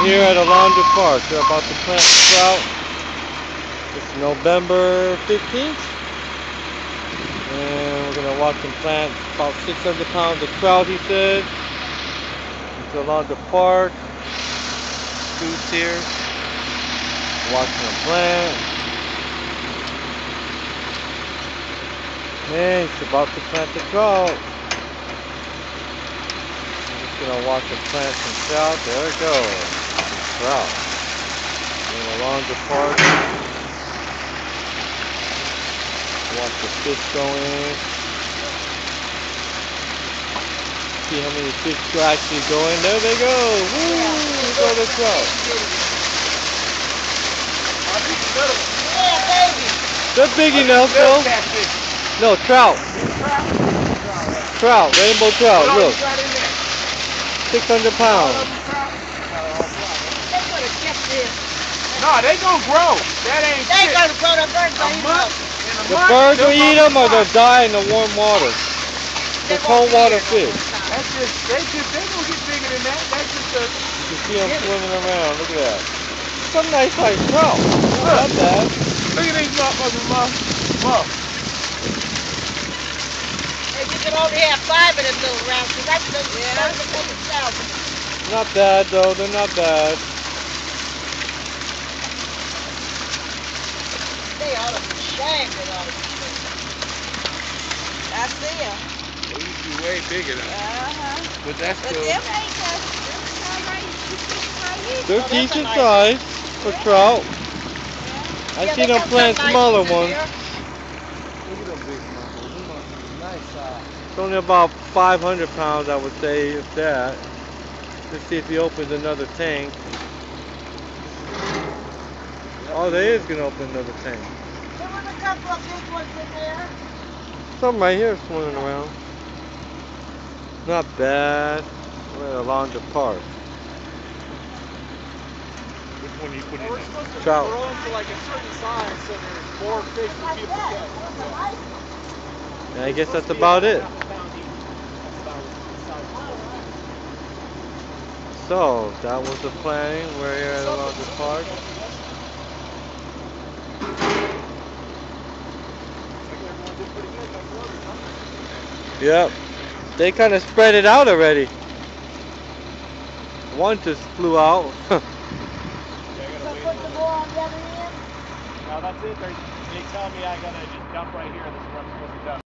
here at Alondra Park. They're about to plant trout. It's November 15th. And we're going to watch them plant about 600 pounds of trout, he said. It's Alondra Park. Scoots here. Watching them plant. And he's about to plant the trout. Gonna watch them plant some trout. There it goes. Trout. And along the park. Watch the fish go in. See how many fish go actually go in. There they go. Woo! There go the trout. They're big enough though. No, trout. Trout. Rainbow trout. Look. 600 pounds. No, they gonna grow. That ain't They shit. gonna grow. The birds gonna eat them. The birds will eat them or they'll die in the warm water. The cold water fish. That's just, they gonna get bigger than that. That's just a... You see them swimming around. Look at that. Some nice size trout. Not bad. Look at these motherfuckers, Mom. You can only have 5 of them little rounds, because that's the Not bad though, they're not bad. They ought to be shagged, they ought to be shagged. I see them. They used to be way bigger than that. Uh-huh. But that's But still... them ain't that. They're decent size for trout. I've seen them plant smaller ones. Look at them big motherfuckers. Them must be nice size. It's only about 500 pounds, I would say, if that. Let's see if he opens another tank. Oh, there is going to open another tank. There was a couple of big ones in there. Something right here swimming around. Not bad. We're at Alondra Park. Which one you put in there? Trout. Grow into like a certain size so there's more fish than people get. And I guess that's about it. So, that was the planning. We're here at Alondra Park. Yep. They kind of spread it out already. One just flew out. So put the more on the other end? No, that's it. They tell me I gotta just dump right here. This is where I'm supposed to dump.